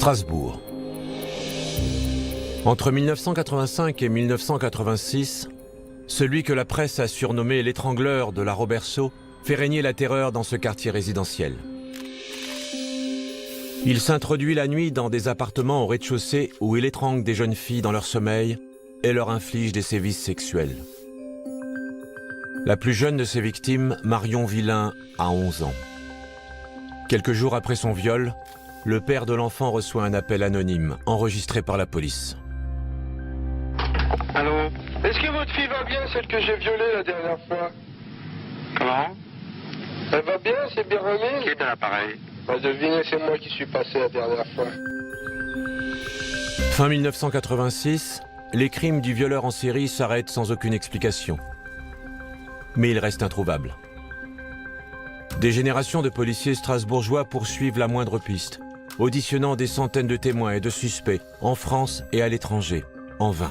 Strasbourg. Entre 1985 et 1986, celui que la presse a surnommé l'étrangleur de la Roberceau fait régner la terreur dans ce quartier résidentiel. Il s'introduit la nuit dans des appartements au rez-de-chaussée où il étrangle des jeunes filles dans leur sommeil et leur inflige des sévices sexuels. La plus jeune de ses victimes, Marion Villain, a 11 ans. Quelques jours après son viol, le père de l'enfant reçoit un appel anonyme, enregistré par la police. Allô? Est-ce que votre fille va bien, celle que j'ai violée la dernière fois? Comment? Elle va bien, c'est bien remis? Qui est à l'appareil? Bah, devinez, c'est moi qui suis passé la dernière fois. Fin 1986, les crimes du violeur en série s'arrêtent sans aucune explication. Mais il reste introuvable. Des générations de policiers strasbourgeois poursuivent la moindre piste, auditionnant des centaines de témoins et de suspects, en France et à l'étranger, en vain.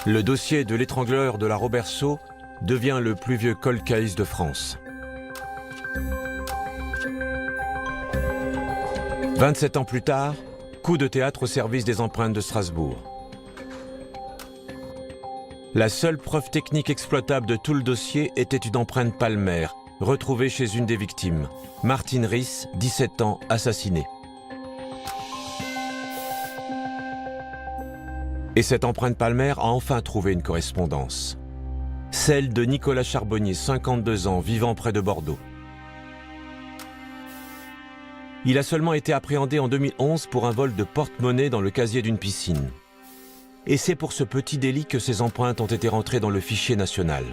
Le dossier de l'étrangleur de la Roberceau devient le plus vieux cold case de France. 27 ans plus tard, coup de théâtre au service des empreintes de Strasbourg. La seule preuve technique exploitable de tout le dossier était une empreinte palmaire, retrouvée chez une des victimes, Martine Riss, 17 ans, assassinée. Et cette empreinte palmaire a enfin trouvé une correspondance. Celle de Nicolas Charbonnier, 52 ans, vivant près de Bordeaux. Il a seulement été appréhendé en 2011 pour un vol de porte-monnaie dans le casier d'une piscine. Et c'est pour ce petit délit que ses empreintes ont été rentrées dans le fichier national.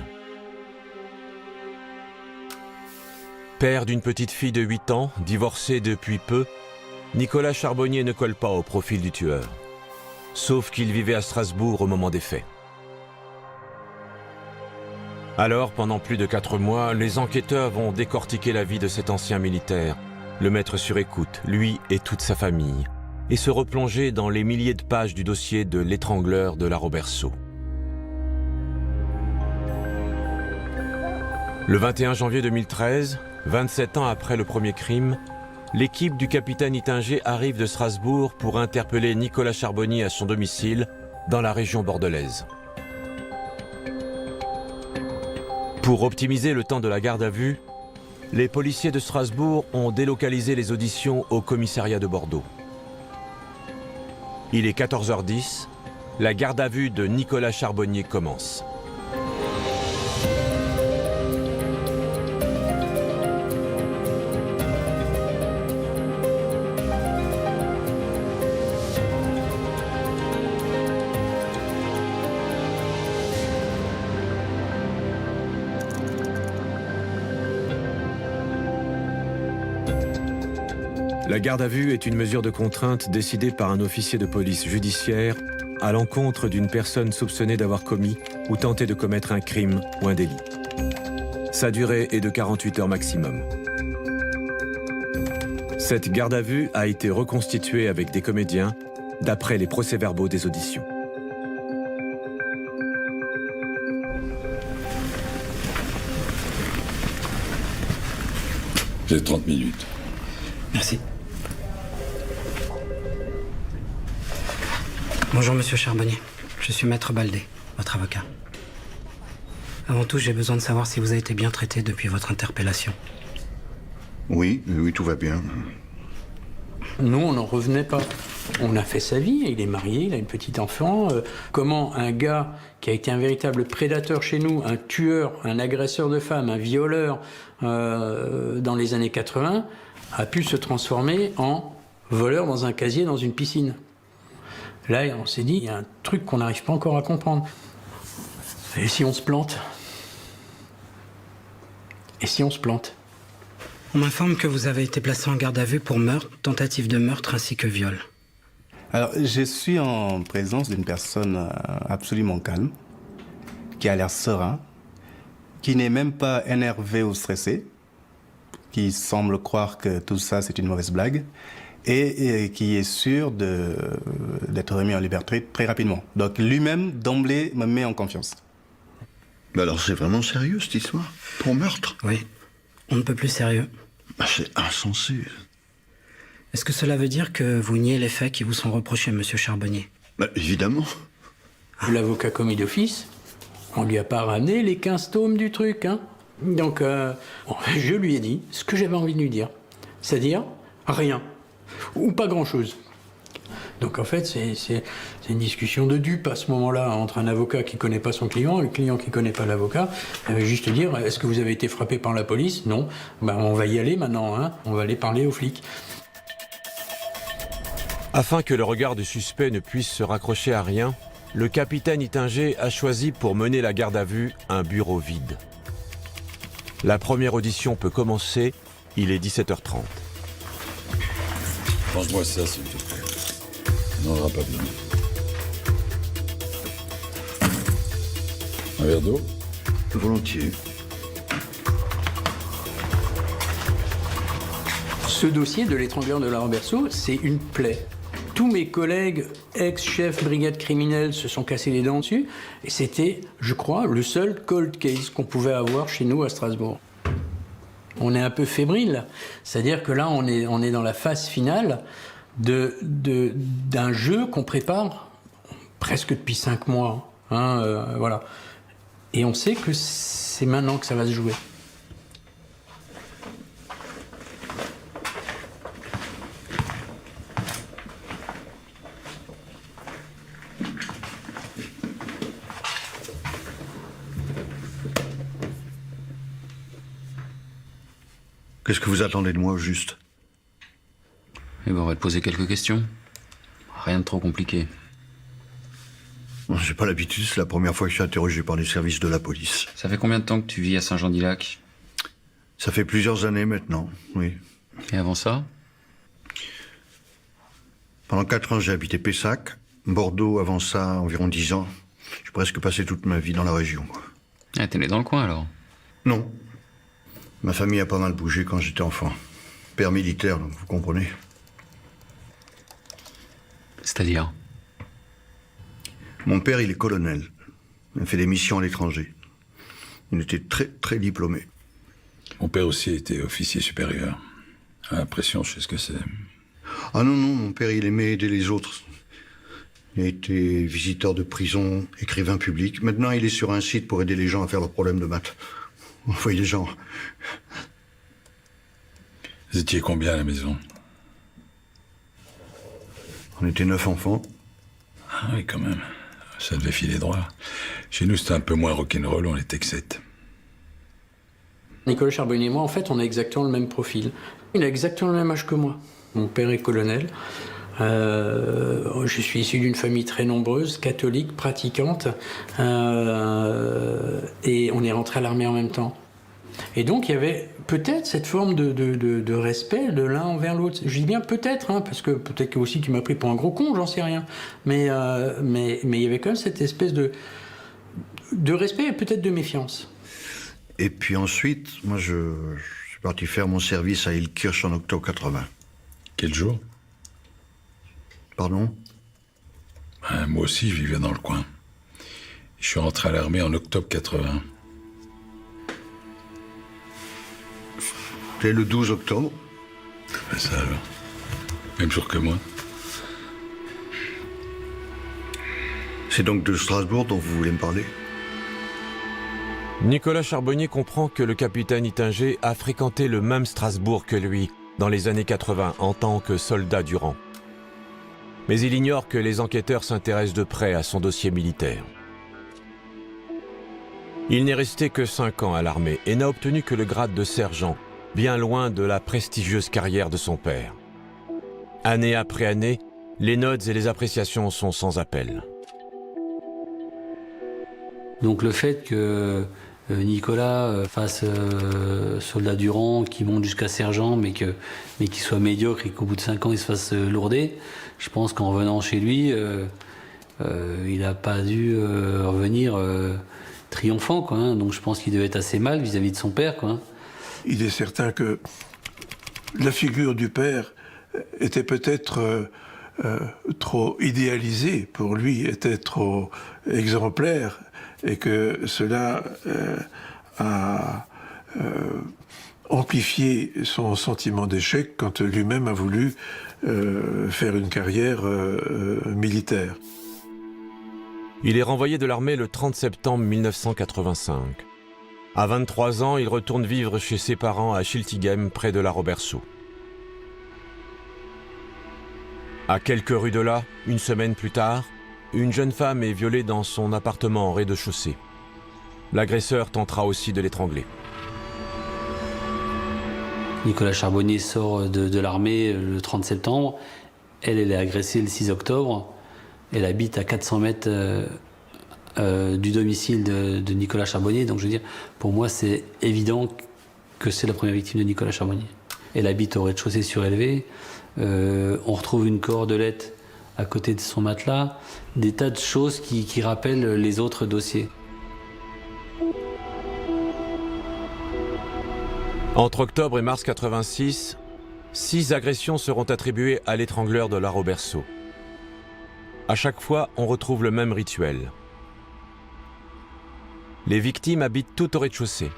Père d'une petite fille de 8 ans, divorcé depuis peu, Nicolas Charbonnier ne colle pas au profil du tueur. Sauf qu'il vivait à Strasbourg au moment des faits. Alors, pendant plus de 4 mois, les enquêteurs vont décortiquer la vie de cet ancien militaire, le mettre sur écoute, lui et toute sa famille, et se replonger dans les milliers de pages du dossier de l'étrangleur de la Roberceau. Le 21 janvier 2013, 27 ans après le premier crime, l'équipe du capitaine Ittinger arrive de Strasbourg pour interpeller Nicolas Charbonnier à son domicile, dans la région bordelaise. Pour optimiser le temps de la garde à vue, les policiers de Strasbourg ont délocalisé les auditions au commissariat de Bordeaux. Il est 14h10, la garde à vue de Nicolas Charbonnier commence. La garde à vue est une mesure de contrainte décidée par un officier de police judiciaire à l'encontre d'une personne soupçonnée d'avoir commis ou tenté de commettre un crime ou un délit. Sa durée est de 48 heures maximum. Cette garde à vue a été reconstituée avec des comédiens d'après les procès-verbaux des auditions. J'ai 30 minutes. Merci. Bonjour, monsieur Charbonnier. Je suis Maître Baldé, votre avocat. Avant tout, j'ai besoin de savoir si vous avez été bien traité depuis votre interpellation. Oui, tout va bien. Nous, on n'en revenait pas. On a fait sa vie, il est marié, il a une petite enfant. Comment un gars qui a été un véritable prédateur chez nous, un tueur, un agresseur de femmes, un violeur dans les années 80, a pu se transformer en voleur dans un casier dans une piscine. Là, on s'est dit, il y a un truc qu'on n'arrive pas encore à comprendre. Et si on se plante? Et si on se plante? On m'informe que vous avez été placé en garde à vue pour meurtre, tentative de meurtre ainsi que viol. Alors, je suis en présence d'une personne absolument calme, qui a l'air serein, qui n'est même pas énervé ou stressé, qui semble croire que tout ça c'est une mauvaise blague, et qui est sûr d'être remis en liberté très rapidement. Donc lui-même, d'emblée, me met en confiance. Mais alors c'est vraiment sérieux cette histoire? Pour meurtre? Oui, on ne peut plus sérieux. C'est insensé. Est-ce que cela veut dire que vous niez les faits qui vous sont reprochés, monsieur Charbonnier? Bah, évidemment. L'avocat commis d'office, on lui a pas ramené les 15 tomes du truc, hein. Donc, bon, je lui ai dit ce que j'avais envie de lui dire. C'est-à-dire, rien. Ou pas grand-chose. Donc en fait, c'est une discussion de dupe à ce moment-là entre un avocat qui ne connaît pas son client et le client qui ne connaît pas l'avocat. Juste dire, est-ce que vous avez été frappé par la police? Non. Ben, on va y aller maintenant, hein. On va aller parler aux flics. Afin que le regard du suspect ne puisse se raccrocher à rien, le capitaine Ittinger a choisi pour mener la garde à vue un bureau vide. La première audition peut commencer, il est 17h30. Range-moi ça, s'il te plaît. Ça n'en aura pas besoin. Un verre d'eau? Volontiers. Ce dossier de l'étrangleur de la Roberceau, c'est une plaie. Tous mes collègues ex-chefs brigade criminelle se sont cassés les dents dessus. Et c'était, je crois, le seul cold case qu'on pouvait avoir chez nous à Strasbourg. On est un peu fébrile. C'est-à-dire que là, on est dans la phase finale d'un jeu qu'on prépare presque depuis 5 mois. Hein, voilà. Et on sait que c'est maintenant que ça va se jouer. Qu'est-ce que vous attendez de moi, au juste? Eh ben, on va te poser quelques questions. Rien de trop compliqué. J'ai pas l'habitude, c'est la première fois que je suis interrogé par les services de la police. Ça fait combien de temps que tu vis à Saint-Jean-d'Illac? Ça fait plusieurs années maintenant, oui. Et avant ça? Pendant 4 ans, j'ai habité Pessac. Bordeaux, avant ça, environ 10 ans. J'ai presque passé toute ma vie dans la région. Ah, t'es né dans le coin, alors? Non. Ma famille a pas mal bougé quand j'étais enfant. Père militaire, donc vous comprenez. C'est-à-dire? Mon père, il est colonel. Il a fait des missions à l'étranger. Il était très, très diplômé. Mon père aussi était officier supérieur. À l'impression, je sais ce que c'est. Ah non, non, mon père, il aimait aider les autres. Il a été visiteur de prison, écrivain public. Maintenant, il est sur un site pour aider les gens à faire leurs problèmes de maths. Vous voyez les gens. Vous étiez combien à la maison? On était 9 enfants. Ah oui, quand même. Ça devait filer droit. Chez nous, c'était un peu moins rock'n'roll, on était que 7. Nicolas Charbonnier et moi, en fait, on a exactement le même profil. Il a exactement le même âge que moi. Mon père est colonel. Je suis issu d'une famille très nombreuse, catholique, pratiquante. Et on est rentré à l'armée en même temps. Et donc, il y avait peut-être cette forme de respect de l'un envers l'autre. Je dis bien peut-être, hein, parce que peut-être aussi qu'il m'a pris pour un gros con, j'en sais rien. Mais il y avait quand même cette espèce de respect et peut-être de méfiance. Et puis ensuite, moi, je suis parti faire mon service à Ilkirch en octobre 80. Quel jour? Pardon? Moi aussi, je vivais dans le coin. Je suis rentré à l'armée en octobre 80. C'était le 12 octobre. Ben ça alors. Même jour que moi. C'est donc de Strasbourg dont vous voulez me parler? Nicolas Charbonnier comprend que le capitaine Ittinger a fréquenté le même Strasbourg que lui dans les années 80 en tant que soldat du rang. Mais il ignore que les enquêteurs s'intéressent de près à son dossier militaire. Il n'est resté que 5 ans à l'armée et n'a obtenu que le grade de sergent, bien loin de la prestigieuse carrière de son père. Année après année, les notes et les appréciations sont sans appel. Donc le fait que Nicolas fasse soldat du rang, qui monte jusqu'à sergent, mais qu'il soit médiocre et qu'au bout de 5 ans il se fasse lourder, je pense qu'en revenant chez lui, il n'a pas dû revenir triomphant, quoi, hein. Donc je pense qu'il devait être assez mal vis-à-vis de son père, quoi, hein. Il est certain que la figure du père était peut-être trop idéalisée pour lui, était trop exemplaire, et que cela a amplifié son sentiment d'échec quand lui-même a voulu faire une carrière militaire. Il est renvoyé de l'armée le 30 septembre 1985. À 23 ans, il retourne vivre chez ses parents à Schiltigheim, près de la Robertsau. À quelques rues de là, une semaine plus tard, une jeune femme est violée dans son appartement en rez-de-chaussée. L'agresseur tentera aussi de l'étrangler. Nicolas Charbonnier sort de l'armée le 30 septembre. Elle est agressée le 6 octobre. Elle habite à 400 mètres du domicile de Nicolas Charbonnier. Donc je veux dire, pour moi, c'est évident que c'est la première victime de Nicolas Charbonnier. Elle habite au rez-de-chaussée surélevé. On retrouve une cordelette à côté de son matelas. Des tas de choses qui rappellent les autres dossiers. Entre octobre et mars 86, 6 agressions seront attribuées à l'étrangleur de la Robertsau. À chaque fois, on retrouve le même rituel. Les victimes habitent tout au rez-de-chaussée.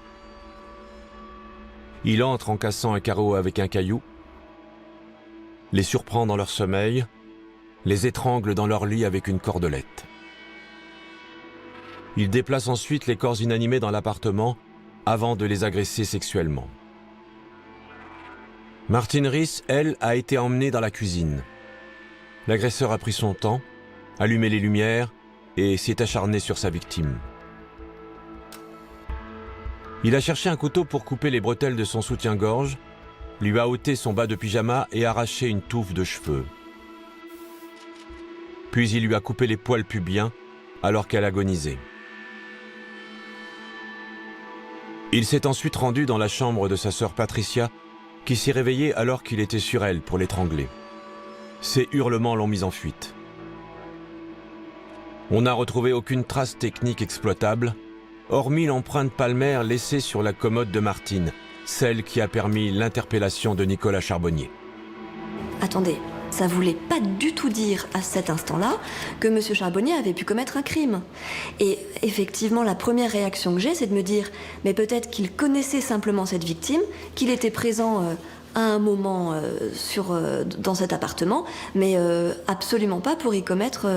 Il entre en cassant un carreau avec un caillou, les surprend dans leur sommeil, les étrangle dans leur lit avec une cordelette. Il déplace ensuite les corps inanimés dans l'appartement avant de les agresser sexuellement. Martine Riss, elle, a été emmenée dans la cuisine. L'agresseur a pris son temps, allumé les lumières et s'est acharné sur sa victime. Il a cherché un couteau pour couper les bretelles de son soutien-gorge, lui a ôté son bas de pyjama et arraché une touffe de cheveux. Puis il lui a coupé les poils pubiens alors qu'elle agonisait. Il s'est ensuite rendu dans la chambre de sa sœur Patricia, qui s'est réveillée alors qu'il était sur elle pour l'étrangler. Ses hurlements l'ont mise en fuite. On n'a retrouvé aucune trace technique exploitable, hormis l'empreinte palmaire laissée sur la commode de Martine, celle qui a permis l'interpellation de Nicolas Charbonnier. Attendez, ça voulait pas du tout dire à cet instant-là que M. Charbonnier avait pu commettre un crime. Et effectivement, la première réaction que j'ai, c'est de me dire, mais peut-être qu'il connaissait simplement cette victime, qu'il était présent à un moment dans cet appartement, mais absolument pas pour y commettre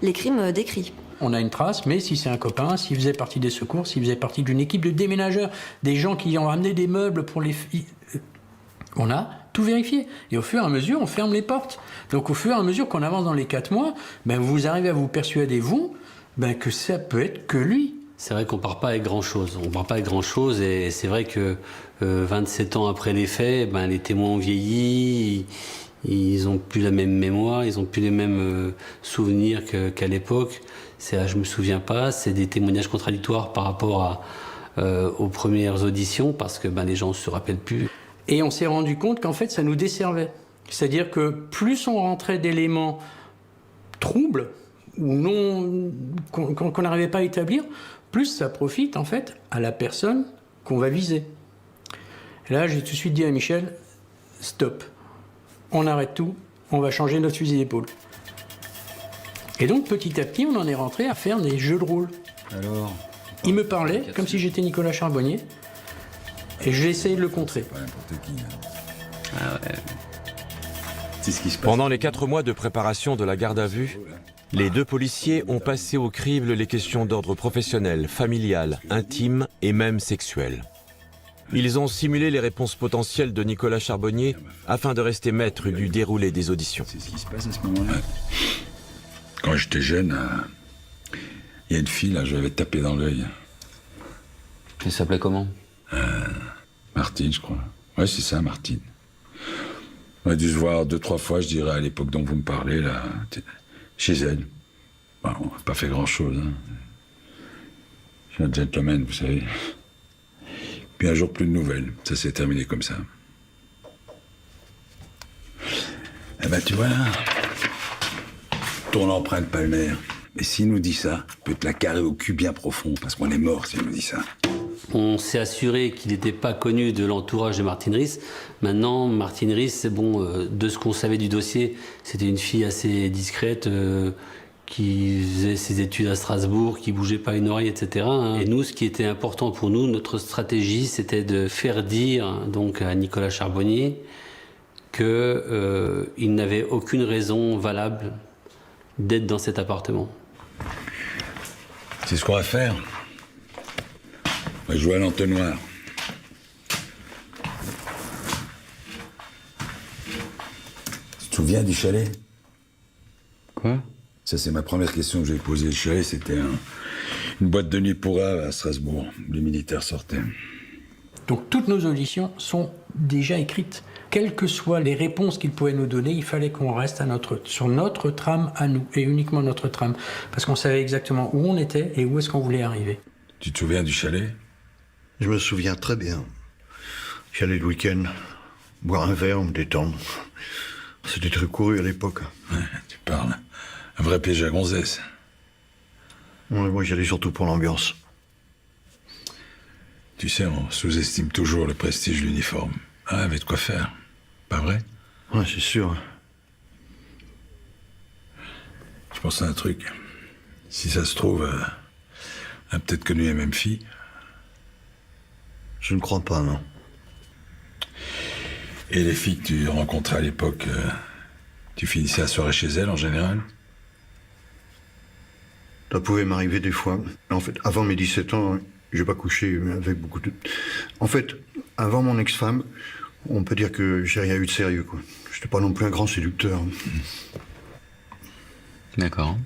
les crimes décrits. On a une trace, mais si c'est un copain, s'il faisait partie des secours, s'il faisait partie d'une équipe de déménageurs, des gens qui ont ramené des meubles pour les filles, on a tout vérifié. Et au fur et à mesure, on ferme les portes. Donc au fur et à mesure qu'on avance dans les 4 mois, vous arrivez à vous persuader, que ça peut être que lui. C'est vrai qu'on part pas avec grand-chose. On part pas avec grand-chose et c'est vrai que 27 ans après les faits, les témoins ont vieilli, ils ont plus la même mémoire, ils ont plus les mêmes souvenirs qu'à l'époque. Je me souviens pas, c'est des témoignages contradictoires par rapport aux premières auditions parce que les gens se rappellent plus. Et on s'est rendu compte qu'en fait, ça nous desservait. C'est-à-dire que plus on rentrait d'éléments troubles ou non qu'on n'arrivait pas à établir, plus ça profite en fait à la personne qu'on va viser. Et là, j'ai tout de suite dit à Michel, stop, on arrête tout, on va changer notre fusil d'épaule. Et donc petit à petit, on en est rentré à faire des jeux de rôle. Alors, il me parlait comme si j'étais Nicolas Charbonnier. Et j'ai essayé de le contrer. Pas n'importe qui. ah ouais. C'est ce qui se passe. Pendant les 4 mois de préparation de la garde à vue, les 2 policiers ont passé au crible les questions d'ordre professionnel, familial, intime et même sexuel. Ils ont simulé les réponses potentielles de Nicolas Charbonnier afin de rester maître du déroulé des auditions. C'est ce qui se passe à ce moment-là. Quand j'étais jeune, il y a une fille, là, je l'avais tapé dans l'œil. Elle s'appelait comment? Martine, je crois. Ouais, c'est ça, Martine. On a dû se voir 2-3 fois, je dirais, à l'époque dont vous me parlez, là, chez elle. Bon, on n'a pas fait grand-chose, hein. Je suis un gentleman, vous savez. Puis un jour, plus de nouvelles. Ça s'est terminé comme ça. Eh ben, tu vois, là, ton empreinte palmaire. Mais s'il nous dit ça, peut te la carrer au cul bien profond, parce qu'on est mort s'il nous dit ça. On s'est assuré qu'il n'était pas connu de l'entourage de Martine Riss. Maintenant, Martine Riss, de ce qu'on savait du dossier, c'était une fille assez discrète, qui faisait ses études à Strasbourg, qui bougeait pas une oreille, etc. Et nous, ce qui était important pour nous, notre stratégie, c'était de faire dire donc à Nicolas Charbonnier qu'il n'avait aucune raison valable d'être dans cet appartement. C'est ce qu'on va faire. On va jouer à l'entonnoir. Tu te souviens du chalet? Quoi? Ça, c'est ma première question que je vais poser. Le chalet, c'était une boîte de nuit pour à Strasbourg, où les militaires sortaient. Donc toutes nos auditions sont déjà écrites. Quelles que soient les réponses qu'ils pouvaient nous donner, il fallait qu'on reste sur notre trame à nous, et uniquement notre trame. Parce qu'on savait exactement où on était et où est-ce qu'on voulait arriver. Tu te souviens du chalet? Je me souviens très bien. J'allais le week-end, boire un verre, me détendre. C'était très couru à l'époque. Ouais, tu parles. Un vrai piège à gonzesse. Ouais, moi, j'y allais surtout pour l'ambiance. Tu sais, on sous-estime toujours le prestige de l'uniforme. Ah, avait de quoi faire. Pas vrai? Ouais, c'est sûr. Je pense à un truc. Si ça se trouve, elle a peut-être connu la même fille. Je ne crois pas, non. Et les filles que tu rencontrais à l'époque, tu finissais la soirée chez elles en général? Ça pouvait m'arriver des fois. En fait, avant mes 17 ans, j'ai pas couché avec beaucoup de... En fait, avant mon ex-femme, on peut dire que j'ai rien eu de sérieux, quoi. J'étais pas non plus un grand séducteur. D'accord.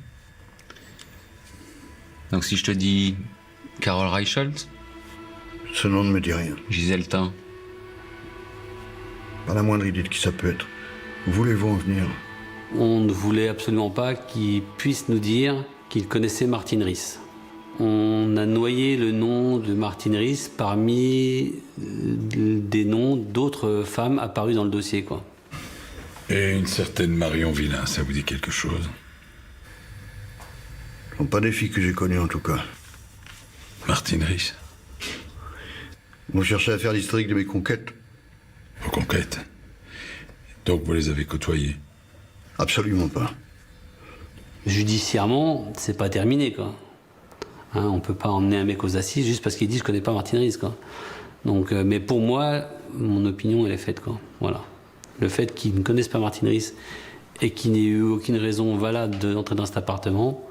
Donc si je te dis Carole Reichelt? Ce nom ne me dit rien. Gisèle Tin? Pas la moindre idée de qui ça peut être. Où voulez-vous en venir? On ne voulait absolument pas qu'il puisse nous dire qu'il connaissait Martine Riss. On a noyé le nom de Martine Riss parmi des noms d'autres femmes apparues dans le dossier, quoi. Et une certaine Marion Villain, ça vous dit quelque chose? Ce sont pas des filles que j'ai connues, en tout cas. Martine Riss? Vous cherchez à faire l'historique de mes conquêtes? Vos conquêtes? Donc vous les avez côtoyées? Absolument pas. Judiciairement, c'est pas terminé, quoi. Hein, on peut pas emmener un mec aux assises juste parce qu'il dit je connais pas Martine Riss, quoi. Donc, mais pour moi, mon opinion elle est faite, quoi. Voilà. Le fait qu'il ne connaisse pas Martine Riss et qu'il n'ait eu aucune raison valable d'entrer dans cet appartement,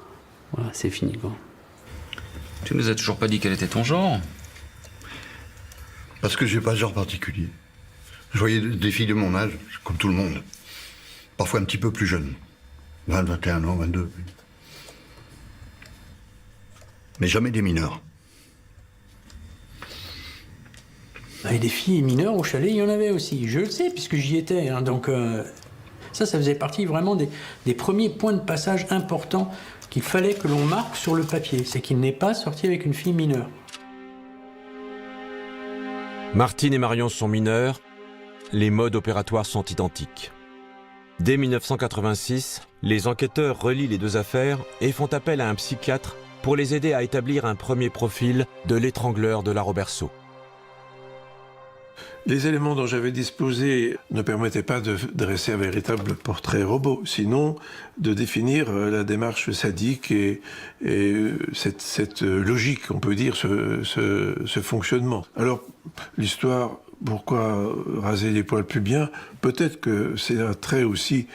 voilà, c'est fini, quoi. Tu nous as toujours pas dit quel était ton genre? Parce que j'ai pas de genre particulier. Je voyais des filles de mon âge, comme tout le monde. Parfois un petit peu plus jeunes. 20, 21 ans, 22. Mais jamais des mineurs. Et des filles mineures au chalet, il y en avait aussi. Je le sais, puisque j'y étais. Hein. Donc ça faisait partie vraiment des premiers points de passage importants qu'il fallait que l'on marque sur le papier. C'est qu'il n'est pas sorti avec une fille mineure. Martine et Marion sont mineures, les modes opératoires sont identiques. Dès 1986, les enquêteurs relient les deux affaires et font appel à un psychiatre pour les aider à établir un premier profil de l'étrangleur de la Roberceau. Les éléments dont j'avais disposé ne permettaient pas de dresser un véritable portrait robot, sinon de définir la démarche sadique et cette logique, on peut dire, ce fonctionnement. Alors, l'histoire, pourquoi raser les poils pubiens? Peut-être que c'est un trait aussi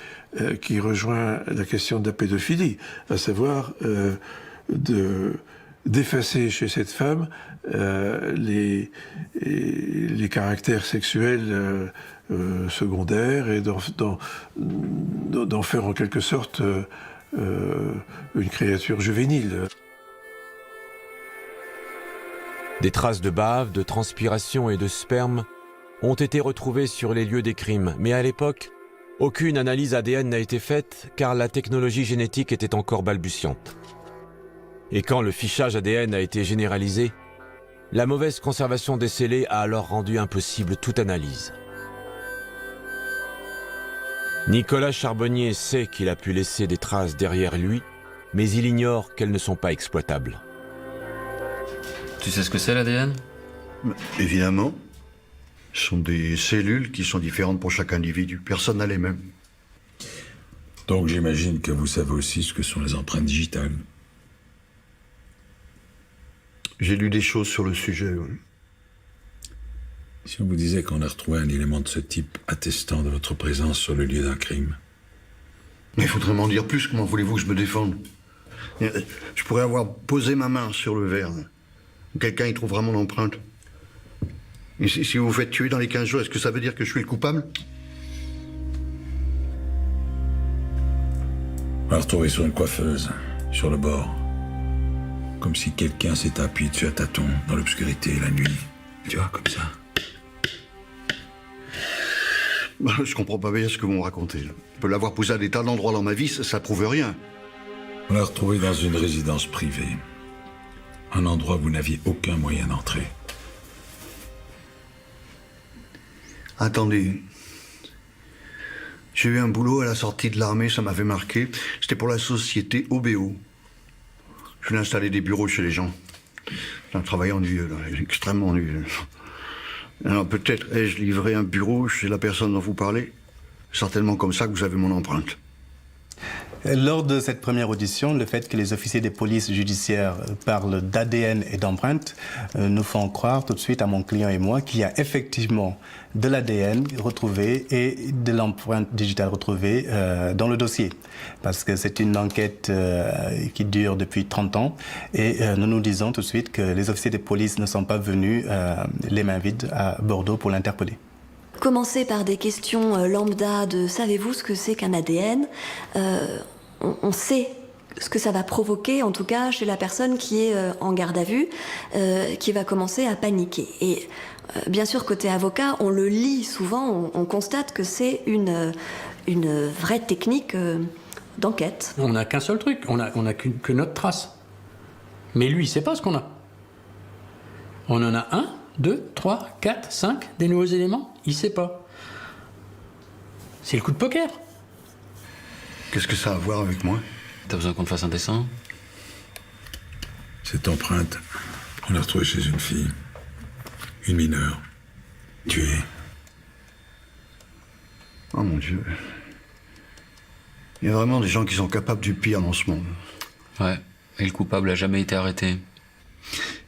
qui rejoint la question de la pédophilie, à savoir d'effacer chez cette femme les caractères sexuels secondaires et d'en faire en quelque sorte une créature juvénile. Des traces de bave, de transpiration et de sperme ont été retrouvées sur les lieux des crimes, mais à l'époque, aucune analyse ADN n'a été faite car la technologie génétique était encore balbutiante. Et quand le fichage ADN a été généralisé, la mauvaise conservation des scellés a alors rendu impossible toute analyse. Nicolas Charbonnier sait qu'il a pu laisser des traces derrière lui, mais il ignore qu'elles ne sont pas exploitables. Tu sais ce que c'est l'ADN? Évidemment. Ce sont des cellules qui sont différentes pour chaque individu. Personne n'a les mêmes. Donc j'imagine que vous savez aussi ce que sont les empreintes digitales. J'ai lu des choses sur le sujet, oui. Si on vous disait qu'on a retrouvé un élément de ce type attestant de votre présence sur le lieu d'un crime. Mais il faudrait m'en dire plus, comment voulez-vous que je me défende? Je pourrais avoir posé ma main sur le verre. Quelqu'un y trouvera mon empreinte. Et si vous vous faites tuer dans les 15 jours, est-ce que ça veut dire que je suis le coupable? On l'a retrouvé sur une coiffeuse, sur le bord. Comme si quelqu'un s'était appuyé dessus à tâtons, dans l'obscurité, la nuit. Tu vois, comme ça. Je comprends pas bien ce que vous me racontez. Je peux l'avoir posé à des tas d'endroits dans ma vie, ça prouve rien. On l'a retrouvé dans une résidence privée. Un endroit où vous n'aviez aucun moyen d'entrer. Attendez. J'ai eu un boulot à la sortie de l'armée, ça m'avait marqué. C'était pour la société OBO. Je voulais installer des bureaux chez les gens. C'est un travail ennuyeux, là, extrêmement ennuyeux. Alors peut-être ai-je livré un bureau chez la personne dont vous parlez? Certainement comme ça que vous avez mon empreinte. Lors de cette première audition, le fait que les officiers des polices judiciaires parlent d'ADN et d'empreintes nous font croire tout de suite à mon client et moi qu'il y a effectivement de l'ADN retrouvé et de l'empreinte digitale retrouvée dans le dossier. Parce que c'est une enquête qui dure depuis 30 ans et nous nous disons tout de suite que les officiers des polices ne sont pas venus les mains vides à Bordeaux pour l'interpeller. Commencer par des questions lambda de savez-vous ce que c'est qu'un ADN? On sait ce que ça va provoquer, en tout cas chez la personne qui est en garde à vue, qui va commencer à paniquer. Et bien sûr, côté avocat, on le lit souvent, on constate que c'est une vraie technique d'enquête. On n'a qu'un seul truc, on a que notre trace. Mais lui, il sait pas ce qu'on a. On en a 1, 2, 3, 4, 5 des nouveaux éléments, il sait pas. C'est le coup de poker. Qu'est-ce que ça a à voir avec moi? T'as besoin qu'on te fasse un dessin? Cette empreinte, on l'a retrouvée chez une fille. Une mineure. Tuée. Oh mon Dieu. Il y a vraiment des gens qui sont capables du pire dans ce monde. Ouais, et le coupable a jamais été arrêté.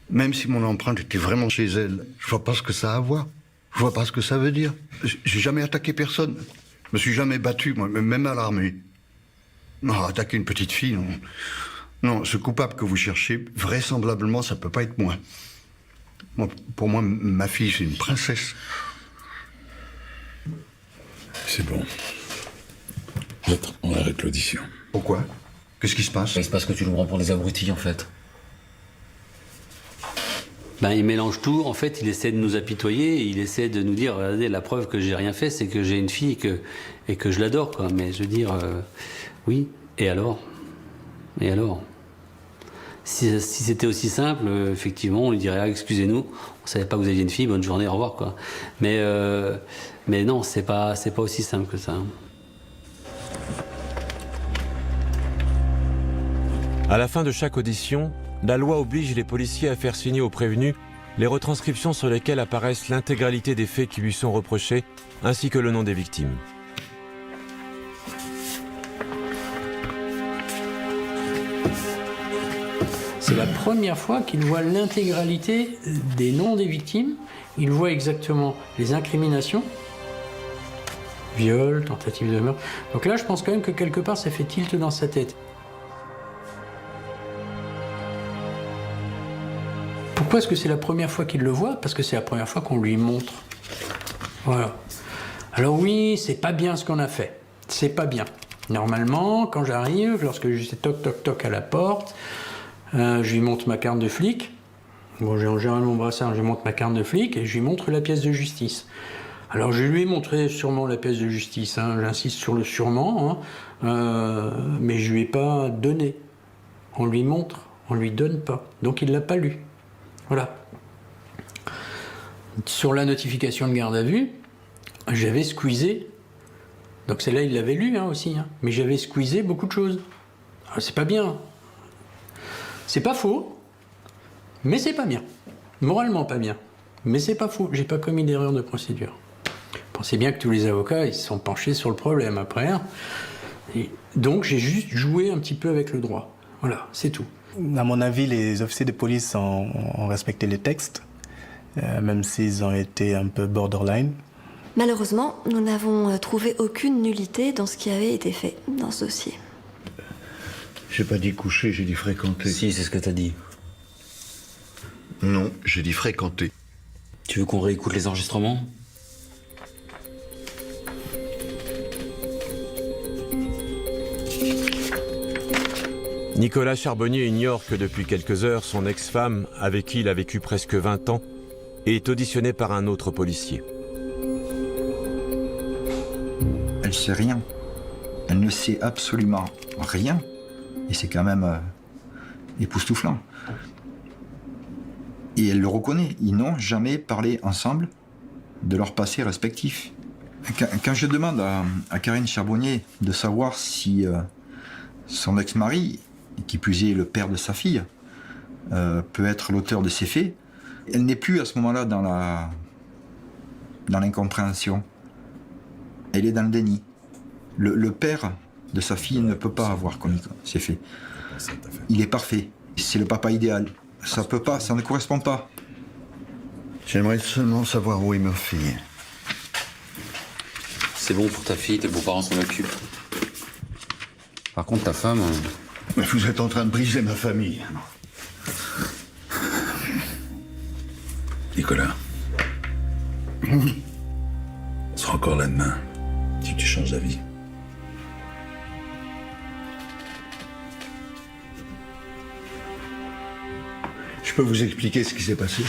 Même si mon empreinte était vraiment chez elle, je vois pas ce que ça a à voir. Je vois pas ce que ça veut dire. J'ai jamais attaqué personne. Je me suis jamais battu, moi, même à l'armée. Non, attaquer une petite fille, non. Non, ce coupable que vous cherchez, vraisemblablement, ça peut pas être moi. Pour moi, ma fille, c'est une princesse. C'est bon. Maître, on arrête l'audition. Pourquoi? Qu'est-ce qui se passe? Il se passe que tu nous prends pour des abrutis, en fait. Ben, il mélange tout, en fait, il essaie de nous apitoyer, il essaie de nous dire, regardez, la preuve que j'ai rien fait, c'est que j'ai une fille et que je l'adore, quoi. Mais je veux dire, oui, et alors? Et alors? Si c'était aussi simple, effectivement, on lui dirait, ah, excusez-nous, on savait pas que vous aviez une fille, bonne journée, au revoir, quoi. Mais non, c'est pas aussi simple que ça. À la fin de chaque audition, la loi oblige les policiers à faire signer aux prévenus les retranscriptions sur lesquelles apparaissent l'intégralité des faits qui lui sont reprochés, ainsi que le nom des victimes. C'est la première fois qu'il voit l'intégralité des noms des victimes. Il voit exactement les incriminations, viol, tentative de meurtre. Donc là, je pense quand même que quelque part, ça fait tilt dans sa tête. Pourquoi est-ce que c'est la première fois qu'il le voit? Parce que c'est la première fois qu'on lui montre. Voilà. Alors oui, c'est pas bien ce qu'on a fait. C'est pas bien. Normalement, quand j'arrive, lorsque je sais toc toc toc à la porte, je lui montre ma carte de flic. Bon, j'ai en général mon brassard, je lui montre ma carte de flic et je lui montre la pièce de justice. Alors je lui ai montré sûrement la pièce de justice, hein, j'insiste sur le sûrement, hein, mais je lui ai pas donné. On lui montre, on lui donne pas. Donc il l'a pas lu. Voilà. Sur la notification de garde à vue, j'avais squeezé, donc celle-là il l'avait lu, hein, aussi, hein, mais j'avais squeezé beaucoup de choses. Alors, c'est pas bien. C'est pas faux, mais c'est pas bien. Moralement pas bien, mais c'est pas faux. J'ai pas commis d'erreur de procédure. Pensez bien que tous les avocats, ils se sont penchés sur le problème après. Hein. Et donc j'ai juste joué un petit peu avec le droit. Voilà, c'est tout. À mon avis, les officiers de police ont respecté les textes, même s'ils ont été un peu borderline. Malheureusement, nous n'avons trouvé aucune nullité dans ce qui avait été fait dans ce dossier. J'ai pas dit coucher, j'ai dit fréquenter. Si, c'est ce que t'as dit. Non, j'ai dit fréquenter. Tu veux qu'on réécoute les enregistrements? Nicolas Charbonnier ignore que depuis quelques heures, son ex-femme, avec qui il a vécu presque 20 ans, est auditionnée par un autre policier. Elle sait rien. Elle ne sait absolument rien. Et c'est quand même époustouflant. Et elle le reconnaît. Ils n'ont jamais parlé ensemble de leur passé respectif. Quand je demande à Karine Charbonnier de savoir si son ex-mari, qui plus est le père de sa fille, peut être l'auteur de ces faits, elle n'est plus à ce moment-là dans l'incompréhension. Elle est dans le déni. Le père de sa fille ne peut pas avoir commis ces faits. Il est parfait. C'est le papa idéal. Ça peut pas, ça ne correspond pas. J'aimerais seulement savoir où est ma fille. C'est bon pour ta fille, tes beaux-parents s'en occupent. Par contre, ta femme... Mais vous êtes en train de briser ma famille. Nicolas. Oui. On sera encore là demain, si tu changes d'avis. Je peux vous expliquer ce qui s'est passé?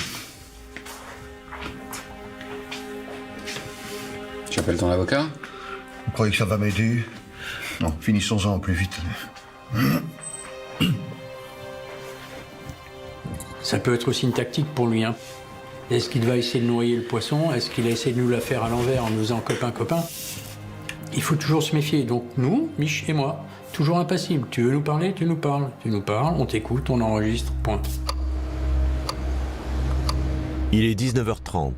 Tu appelles ton avocat? Vous croyez que ça va m'aider? Non, finissons-en au plus vite. Ça peut être aussi une tactique pour lui. Hein. Est-ce qu'il va essayer de noyer le poisson? Est-ce qu'il a essayé de nous la faire à l'envers en nous faisant copain-copain? Il faut toujours se méfier. Donc nous, Mich et moi, toujours impassibles. Tu veux nous parler? Tu nous parles. Tu nous parles, on t'écoute, on enregistre, point. Il est 19h30.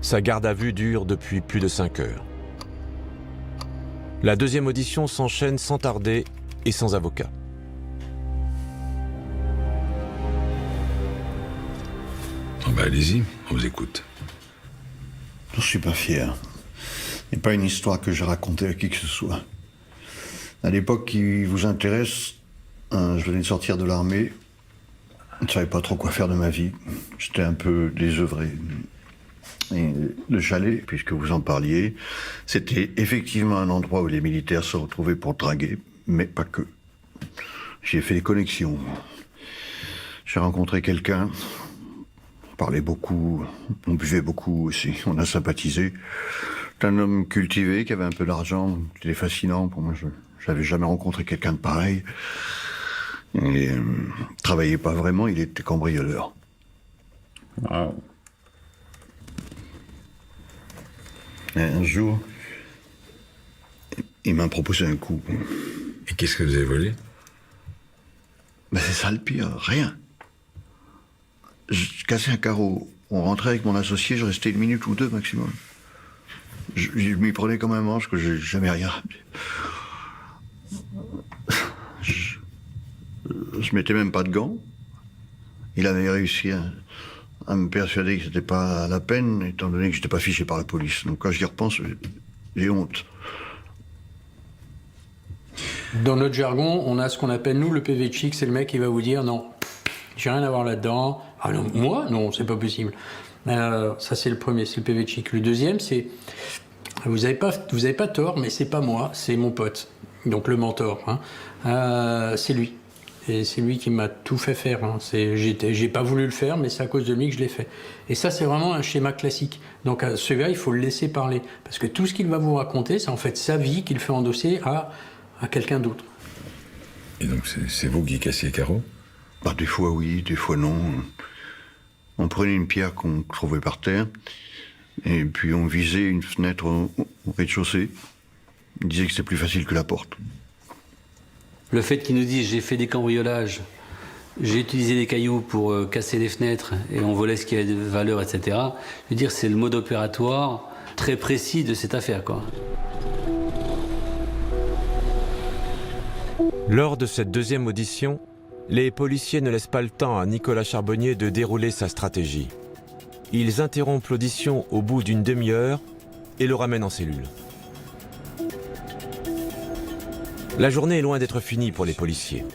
Sa garde à vue dure depuis plus de 5 heures. La deuxième audition s'enchaîne sans tarder et sans avocat. Oh bah allez-y, on vous écoute. Je suis pas fier. Ce n'est pas une histoire que j'ai racontée à qui que ce soit. À l'époque qui vous intéresse, je venais de sortir de l'armée. Je ne savais pas trop quoi faire de ma vie. J'étais un peu désœuvré. Et le chalet, puisque vous en parliez, c'était effectivement un endroit où les militaires se retrouvaient pour draguer, mais pas que. J'ai fait des connexions. J'ai rencontré quelqu'un, on parlait beaucoup, on buvait beaucoup aussi, on a sympathisé. C'est un homme cultivé, qui avait un peu d'argent, qui était fascinant pour moi. Je n'avais jamais rencontré quelqu'un de pareil. Il travaillait pas vraiment, il était cambrioleur. Wow. Et un jour, il m'a proposé un coup. Et qu'est-ce que vous avez volé? Ben c'est ça le pire, rien. Je cassais un carreau. On rentrait avec mon associé, je restais 1 minute ou 2 maximum. Je m'y prenais comme un manche que j'ai jamais rien. Je mettais même pas de gants. Il avait réussi à me persuader que c'était pas la peine, étant donné que j'étais pas fiché par la police. Donc quand j'y repense, j'ai honte. Dans notre jargon, on a ce qu'on appelle, nous, le PV chic, c'est le mec qui va vous dire non, j'ai rien à voir là-dedans. Ah non, moi, non, c'est pas possible. Ça, c'est le premier, c'est le PV chic. Le deuxième, c'est vous avez pas tort, mais c'est pas moi, c'est mon pote. Donc le mentor, hein. C'est lui. Et c'est lui qui m'a tout fait faire. Hein. J'ai pas voulu le faire, mais c'est à cause de lui que je l'ai fait. Et ça, c'est vraiment un schéma classique. Donc ce gars, il faut le laisser parler. Parce que tout ce qu'il va vous raconter, c'est en fait sa vie qu'il fait endosser à quelqu'un d'autre. Et donc c'est vous qui cassiez les carreaux? Bah, des fois oui, des fois non. On prenait une pierre qu'on trouvait par terre, et puis on visait une fenêtre au rez-de-chaussée. Il disait que c'était plus facile que la porte. Le fait qu'ils nous disent j'ai fait des cambriolages, j'ai utilisé des cailloux pour casser les fenêtres et on volait ce qui avait de valeur, etc. Je veux dire, c'est le mode opératoire très précis de cette affaire, quoi. Lors de cette deuxième audition, les policiers ne laissent pas le temps à Nicolas Charbonnier de dérouler sa stratégie. Ils interrompent l'audition au bout d'une demi-heure et le ramènent en cellule. La journée est loin d'être finie pour les policiers.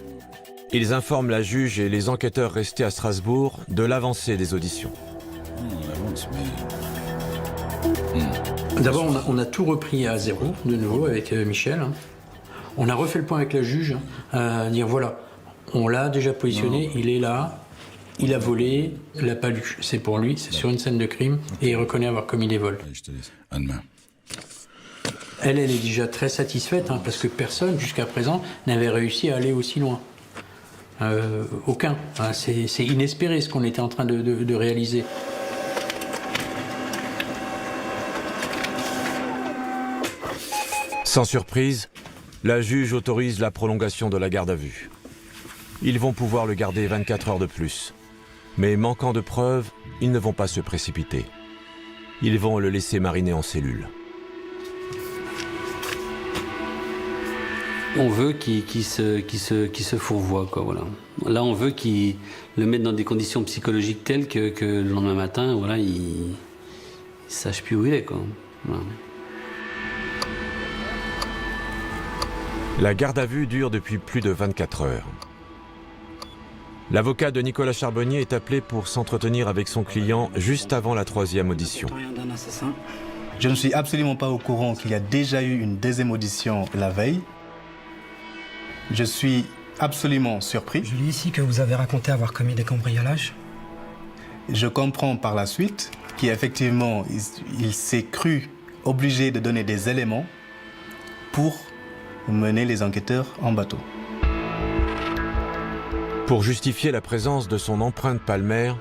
Ils informent la juge et les enquêteurs restés à Strasbourg de l'avancée des auditions. D'abord, on a tout repris à zéro, de nouveau, avec Michel. On a refait le point avec la juge, à dire voilà, on l'a déjà positionné, il est là, il a volé, il l'a pas lu. C'est pour lui, c'est sur une scène de crime, et il reconnaît avoir commis des vols. Je te laisse. À demain. Elle est déjà très satisfaite, parce que personne, jusqu'à présent, n'avait réussi à aller aussi loin. Aucun. C'est inespéré ce qu'on était en train de réaliser. Sans surprise, la juge autorise la prolongation de la garde à vue. Ils vont pouvoir le garder 24 heures de plus. Mais manquant de preuves, ils ne vont pas se précipiter. Ils vont le laisser mariner en cellule. On veut qu'il se fourvoie, quoi, voilà. Là, on veut qu'il le mette dans des conditions psychologiques telles que le lendemain matin, voilà, il sache plus où il est, quoi. Voilà. La garde à vue dure depuis plus de 24 heures. L'avocat de Nicolas Charbonnier est appelé pour s'entretenir avec son client juste avant la troisième audition. Je ne suis absolument pas au courant qu'il y a déjà eu une deuxième audition la veille. Je suis absolument surpris. Je lis ici que vous avez raconté avoir commis des cambriolages. Je comprends par la suite qu'effectivement, il s'est cru obligé de donner des éléments pour mener les enquêteurs en bateau. Pour justifier la présence de son empreinte palmaire,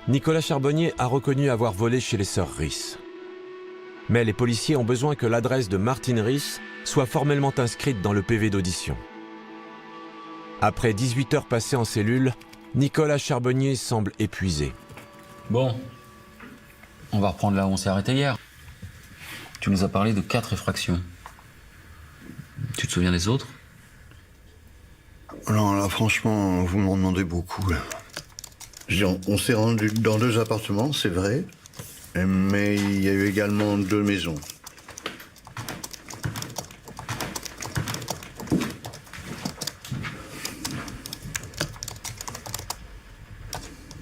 Nicolas Charbonnier a reconnu avoir volé chez les sœurs Ries. Mais les policiers ont besoin que l'adresse de Martine Ries soit formellement inscrite dans le PV d'audition. Après 18 heures passées en cellule, Nicolas Charbonnier semble épuisé. Bon, on va reprendre là où on s'est arrêté hier. Tu nous as parlé de 4 effractions. Tu te souviens des autres? Non, là, franchement, vous m'en demandez beaucoup. Là. On s'est rendu dans 2 appartements, c'est vrai, mais il y a eu également 2 maisons.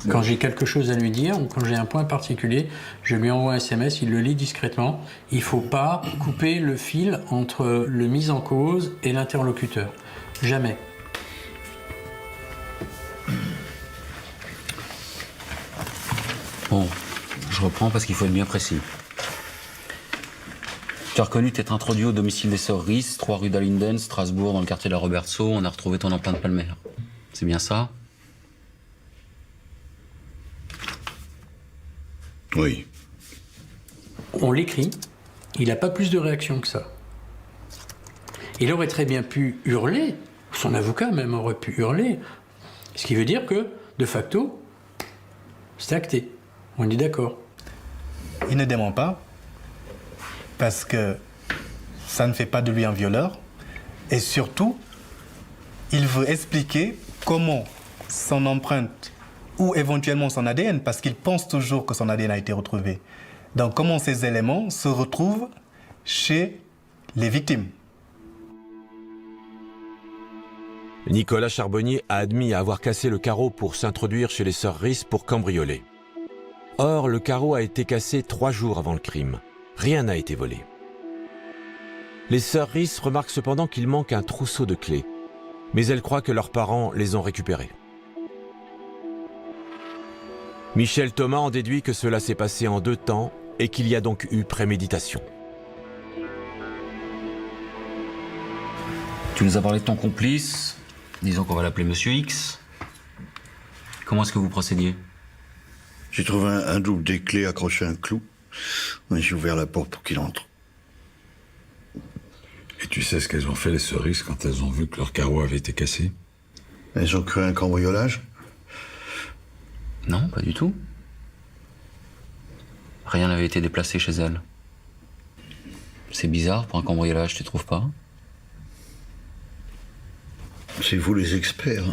Quand j'ai quelque chose à lui dire ou quand j'ai un point particulier, je lui envoie un SMS, il le lit discrètement. Il ne faut pas couper le fil entre le mis en cause et l'interlocuteur. Jamais. Bon, je reprends parce qu'il faut être bien précis. Tu as reconnu t'être introduit au domicile des sœurs Ries, 3 rue d'Alinden, Strasbourg, dans le quartier de la Robertso. On a retrouvé ton empreinte palmaire. C'est bien ça? Oui. On l'écrit, il n'a pas plus de réaction que ça. Il aurait très bien pu hurler, son avocat même aurait pu hurler, ce qui veut dire que, de facto, c'est acté. On est d'accord. Il ne dément pas, parce que ça ne fait pas de lui un violeur, et surtout, il veut expliquer comment son empreinte ou éventuellement son ADN, parce qu'il pense toujours que son ADN a été retrouvé. Donc comment ces éléments se retrouvent chez les victimes. Nicolas Charbonnier a admis avoir cassé le carreau pour s'introduire chez les sœurs Ries pour cambrioler. Or, le carreau a été cassé 3 jours avant le crime. Rien n'a été volé. Les sœurs Ries remarquent cependant qu'il manque un trousseau de clés, mais elles croient que leurs parents les ont récupérés. Michel Thomas en déduit que cela s'est passé en 2 temps et qu'il y a donc eu préméditation. Tu nous as parlé de ton complice. Disons qu'on va l'appeler Monsieur X. Comment est-ce que vous procédiez? J'ai trouvé un double des clés accroché à un clou. J'ai ouvert la porte pour qu'il entre. Et tu sais ce qu'elles ont fait, les sœurs Ries, quand elles ont vu que leur carreau avait été cassé? Elles ont cru un cambriolage? Non, pas du tout. Rien n'avait été déplacé chez elles. C'est bizarre pour un cambriolage, tu trouves pas? C'est vous les experts.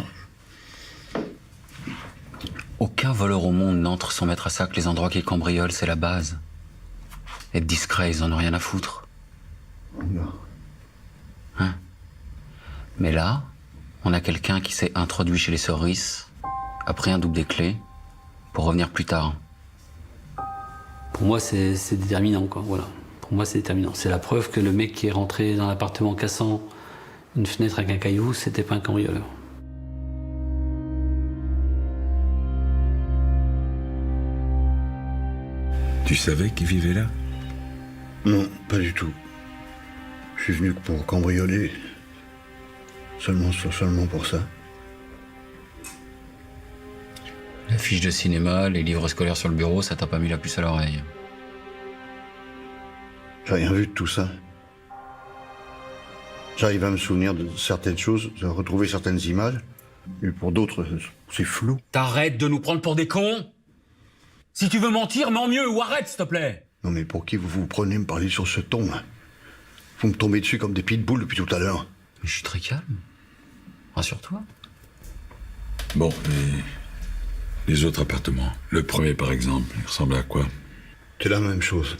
Aucun voleur au monde n'entre sans mettre à sac les endroits qu'il cambriole, c'est la base. Être discret, ils en ont rien à foutre. Hein? Mais là, on a quelqu'un qui s'est introduit chez les sœurs Riss, a pris un double des clés, pour revenir plus tard. Pour moi, c'est déterminant, quoi. Voilà. Pour moi, c'est déterminant. C'est la preuve que le mec qui est rentré dans l'appartement en cassant une fenêtre avec un caillou, c'était pas un cambrioleur. Tu savais qu'il vivait là? Non, pas du tout. Je suis venu pour cambrioler. Seulement pour ça. La fiche de cinéma, les livres scolaires sur le bureau, ça t'a pas mis la puce à l'oreille. J'ai rien vu de tout ça. J'arrive à me souvenir de certaines choses, à retrouver certaines images. Mais pour d'autres, c'est flou. T'arrêtes de nous prendre pour des cons? Si tu veux mentir, mens mieux ou arrête, s'il te plaît. Non mais pour qui vous vous prenez me parler sur ce ton, hein? Vous me tombez dessus comme des pitbulls depuis tout à l'heure. Mais je suis très calme. Rassure-toi. Bon, les autres appartements. Le premier, par exemple, il ressemble à quoi? C'est la même chose.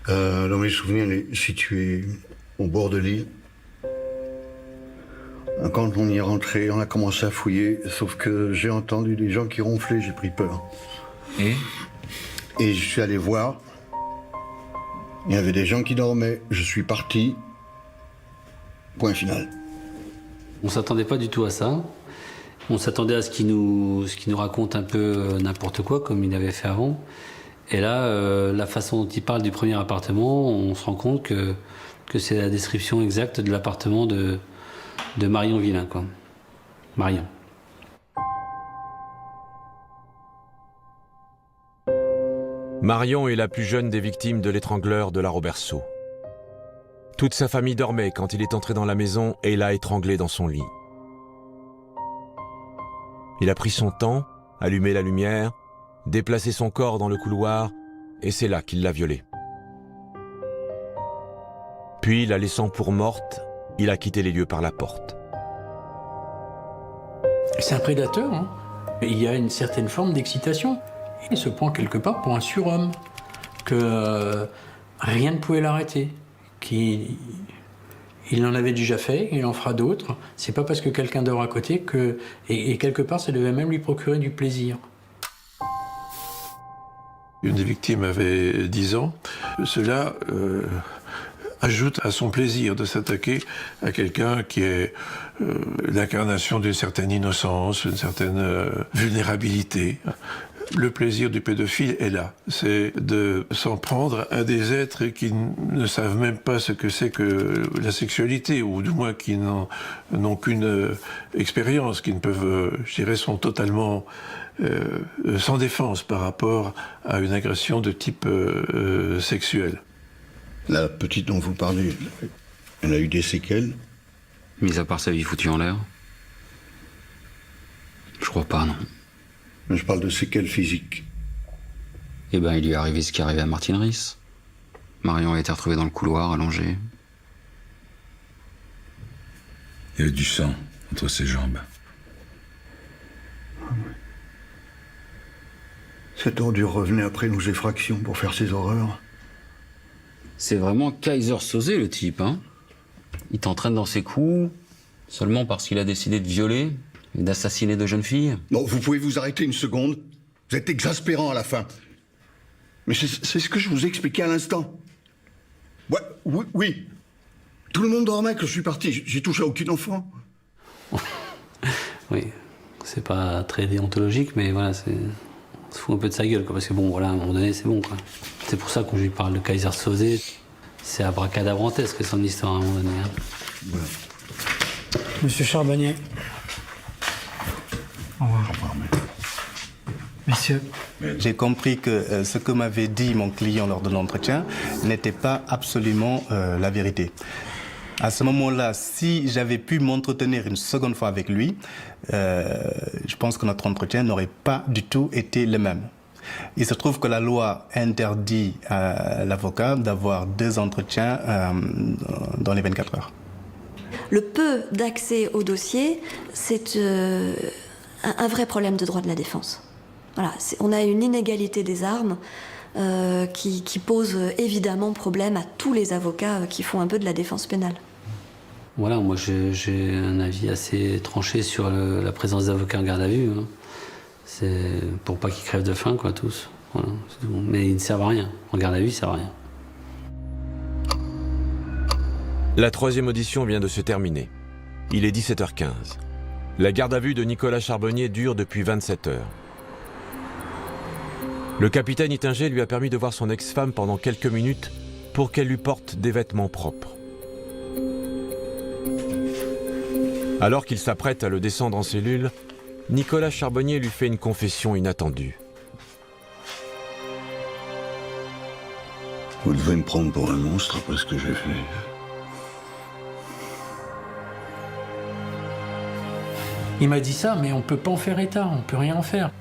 Dans mes souvenirs, il est situé au bord de l'île. Quand on y est rentré, on a commencé à fouiller, sauf que j'ai entendu des gens qui ronflaient, j'ai pris peur. Et je suis allé voir. Il y avait des gens qui dormaient. Je suis parti. Point final. On s'attendait pas du tout à ça. On s'attendait à ce qu'il nous raconte un peu n'importe quoi, comme il avait fait avant. Et là, la façon dont il parle du premier appartement, on se rend compte que c'est la description exacte de l'appartement de Marion Villain, quoi. Marion. Marion est la plus jeune des victimes de l'étrangleur de la Roberceau. Toute sa famille dormait quand il est entré dans la maison et l'a étranglée dans son lit. Il a pris son temps, allumé la lumière, déplacé son corps dans le couloir, et c'est là qu'il l'a violée. Puis, la laissant pour morte, il a quitté les lieux par la porte. C'est un prédateur, hein. Il y a une certaine forme d'excitation. Il se prend quelque part pour un surhomme, que rien ne pouvait l'arrêter, qu'il en avait déjà fait, il en fera d'autres. C'est pas parce que quelqu'un dort à côté que... Et quelque part, ça devait même lui procurer du plaisir. Une des victimes avait 10 ans. Cela ajoute à son plaisir de s'attaquer à quelqu'un qui est l'incarnation d'une certaine innocence, d'une certaine vulnérabilité. Le plaisir du pédophile est là, c'est de s'en prendre à des êtres qui ne savent même pas ce que c'est que la sexualité, ou du moins qui n'ont qu'une expérience, qui ne peuvent, je dirais, sont totalement sans défense par rapport à une agression de type sexuel. La petite dont vous parlez, elle a eu des séquelles? Mis à part sa vie foutue en l'air? Je crois pas, non. Je parle de séquelles physiques. Eh ben, il lui est arrivé ce qui est arrivé à Martine Riss. Marion a été retrouvée dans le couloir, allongée. Il y avait du sang entre ses jambes. Cet ordure revenait après nos effractions pour faire ses horreurs. C'est vraiment Kaiser Soze, le type, hein. Il t'entraîne dans ses coups, seulement parce qu'il a décidé de violer et d'assassiner de jeunes filles. Non, vous pouvez vous arrêter une seconde? Vous êtes exaspérant à la fin. Mais c'est ce que je vous expliquais à l'instant. Ouais, oui. Tout le monde dormait que je suis parti. J'ai touché à aucun enfant. Oui, c'est pas très déontologique, mais voilà, c'est... On se fout un peu de sa gueule, quoi, parce que bon, voilà, à un moment donné, c'est bon, quoi. C'est pour ça qu'on lui parle de Kaiser Soze. C'est abracadabrantesque, son histoire, à un moment donné. Hein. Voilà. Monsieur Charbonnier. Au revoir. Messieurs. J'ai compris que ce que m'avait dit mon client lors de l'entretien n'était pas absolument la vérité. À ce moment-là, si j'avais pu m'entretenir une seconde fois avec lui, je pense que notre entretien n'aurait pas du tout été le même. Il se trouve que la loi interdit à l'avocat d'avoir 2 entretiens dans les 24 heures. le peu d'accès au dossier, c'est un vrai problème de droit de la défense. Voilà, on a une inégalité des armes qui pose évidemment problème à tous les avocats qui font un peu de la défense pénale. Voilà, moi j'ai un avis assez tranché sur la présence d'avocats en garde à vue. Hein. C'est pour pas qu'ils crèvent de faim, quoi, tous. Voilà, mais ils ne servent à rien. En garde à vue, ils servent à rien. La troisième audition vient de se terminer. Il est 17h15. La garde à vue de Nicolas Charbonnier dure depuis 27 heures. Le capitaine Ittinger lui a permis de voir son ex-femme pendant quelques minutes pour qu'elle lui porte des vêtements propres. Alors qu'il s'apprête à le descendre en cellule, Nicolas Charbonnier lui fait une confession inattendue. Vous devez me prendre pour un monstre après ce que j'ai fait. Il m'a dit ça, mais on ne peut pas en faire état, on ne peut rien en faire.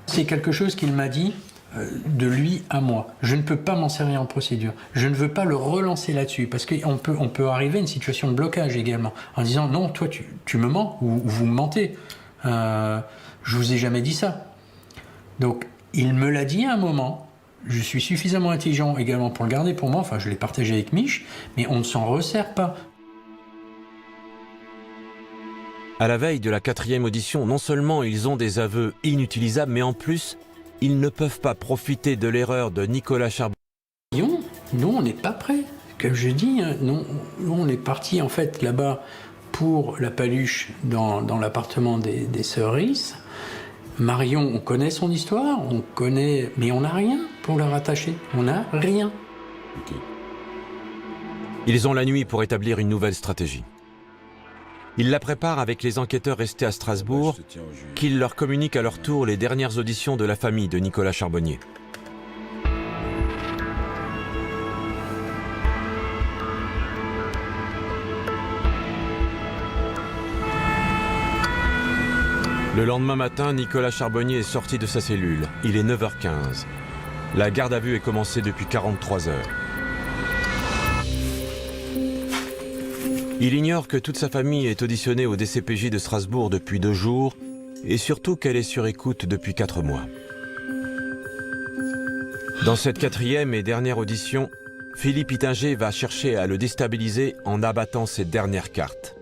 C'est quelque chose qu'il m'a dit de lui à moi. Je ne peux pas m'en servir en procédure. Je ne veux pas le relancer là-dessus, parce qu'on peut arriver à une situation de blocage également, en disant non, toi tu me mens, ou vous me mentez. Je vous ai jamais dit ça. Donc il me l'a dit à un moment. Je suis suffisamment intelligent également pour le garder pour moi, enfin je l'ai partagé avec Mich, mais on ne s'en resserre pas. À la veille de la quatrième audition, non seulement ils ont des aveux inutilisables, mais en plus, ils ne peuvent pas profiter de l'erreur de Nicolas Charbonnier. Nous, on n'est pas prêts. Comme je dis, nous, on est parti en fait là-bas pour la paluche dans l'appartement des sœurs Riss. Marion, on connaît son histoire, on connaît, mais on n'a rien pour la rattacher. On n'a rien. Okay. Ils ont la nuit pour établir une nouvelle stratégie. Ils la préparent avec les enquêteurs restés à Strasbourg, qu'ils leur communiquent à leur tour les dernières auditions de la famille de Nicolas Charbonnier. Le lendemain matin, Nicolas Charbonnier est sorti de sa cellule. Il est 9h15. La garde à vue est commencée depuis 43 heures. Il ignore que toute sa famille est auditionnée au DCPJ de Strasbourg depuis 2 jours et surtout qu'elle est sur écoute depuis 4 mois. Dans cette quatrième et dernière audition, Philippe Ittinger va chercher à le déstabiliser en abattant ses dernières cartes.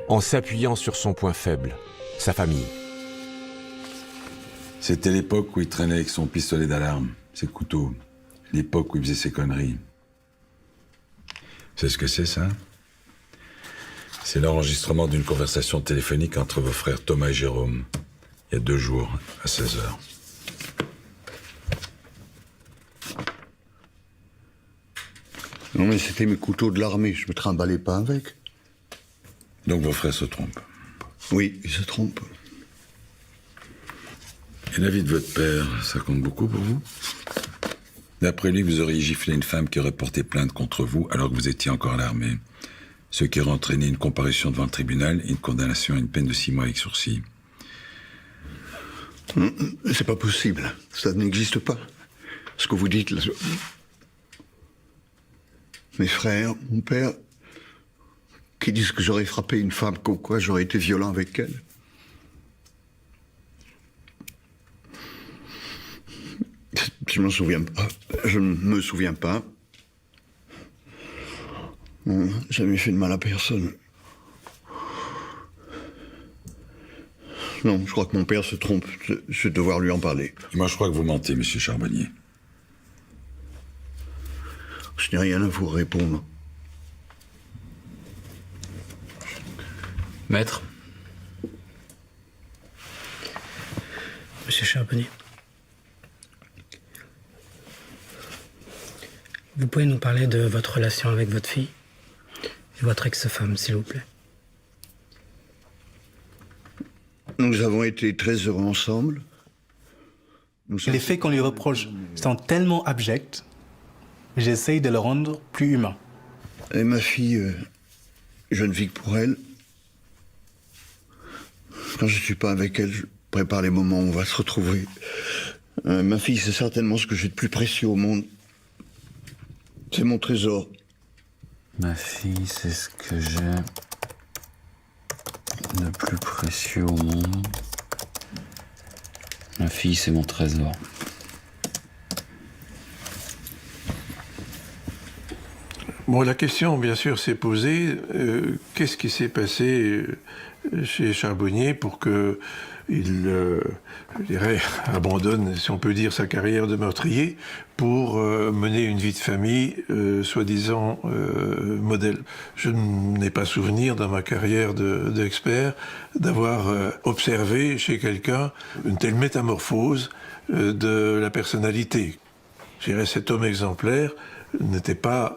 En s'appuyant sur son point faible, sa famille. C'était l'époque où il traînait avec son pistolet d'alarme, ses couteaux. L'époque où il faisait ses conneries. C'est ce que c'est, ça? C'est l'enregistrement d'une conversation téléphonique entre vos frères Thomas et Jérôme, il y a 2 jours, à 16h. Non, mais c'était mes couteaux de l'armée, je me trimballais pas avec. Donc vos frères se trompent? Oui, ils se trompent. Et la vie de votre père, ça compte beaucoup pour vous? D'après lui, vous auriez giflé une femme qui aurait porté plainte contre vous alors que vous étiez encore à l'armée. Ce qui aurait entraîné une comparution devant le tribunal et une condamnation à une peine de 6 mois avec sursis. C'est pas possible. Ça n'existe pas. Ce que vous dites là. Mes frères, mon père, qui disent que j'aurais frappé une femme, comme quoi j'aurais été violent avec elle. Je m'en souviens pas. Je ne me souviens pas. Jamais fait de mal à personne. Non, je crois que mon père se trompe. Je vais devoir lui en parler. Moi, je crois que vous mentez, monsieur Charbonnier. Je n'ai rien à vous répondre. Maître. Monsieur Charbonnier. Vous pouvez nous parler de votre relation avec votre fille et votre ex-femme, s'il vous plaît. Nous avons été très heureux ensemble. Les faits qu'on lui reproche sont tellement abjects, j'essaye de le rendre plus humain. Et ma fille, je ne vis que pour elle. Quand je ne suis pas avec elle, je prépare les moments où on va se retrouver. Ma fille, c'est certainement ce que j'ai de plus précieux au monde. C'est mon trésor. Ma fille, c'est ce que j'ai de plus précieux au monde. Ma fille, c'est mon trésor. Bon, la question, bien sûr, s'est posée, qu'est-ce qui s'est passé chez Charbonnier pour que il, je dirais, abandonne, si on peut dire, sa carrière de meurtrier pour mener une vie de famille, soi-disant modèle. Je n'ai pas souvenir dans ma carrière d'expert d'avoir observé chez quelqu'un une telle métamorphose de la personnalité. Je dirais, cet homme exemplaire n'était pas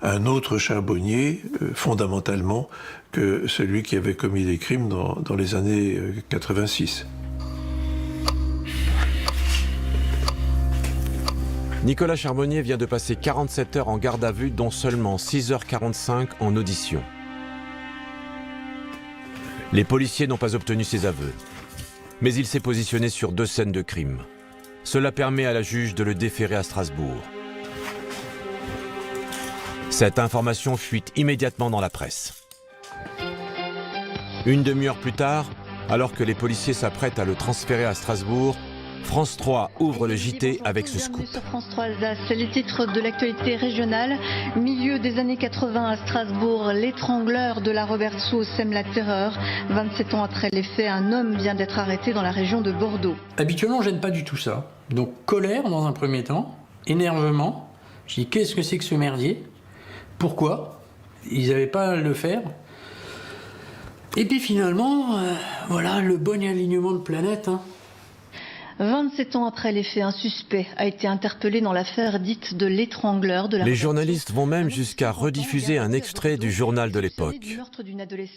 un autre Charbonnier, fondamentalement, que celui qui avait commis les crimes dans les années 86. Nicolas Charbonnier vient de passer 47 heures en garde à vue, dont seulement 6h45 en audition. Les policiers n'ont pas obtenu ses aveux. Mais il s'est positionné sur 2 scènes de crime. Cela permet à la juge de le déférer à Strasbourg. Cette information fuite immédiatement dans la presse. Une demi-heure plus tard, alors que les policiers s'apprêtent à le transférer à Strasbourg, France 3 ouvre le JT avec ce scoop. Sur France 3 Alsace, c'est les titres de l'actualité régionale. Milieu des années 80 à Strasbourg, l'étrangleur de la Robertsau sème la terreur. 27 ans après les faits, un homme vient d'être arrêté dans la région de Bordeaux. Habituellement, j'aime pas du tout ça. Donc colère dans un premier temps, énervement. Je dis qu'est-ce que c'est que ce merdier? Pourquoi? Ils n'avaient pas à le faire. Et puis finalement, voilà, le bon alignement de planète. 27 ans après les faits, un suspect a été interpellé dans l'affaire dite de l'étrangleur de la... Les journalistes vont même jusqu'à rediffuser un extrait du journal de l'époque.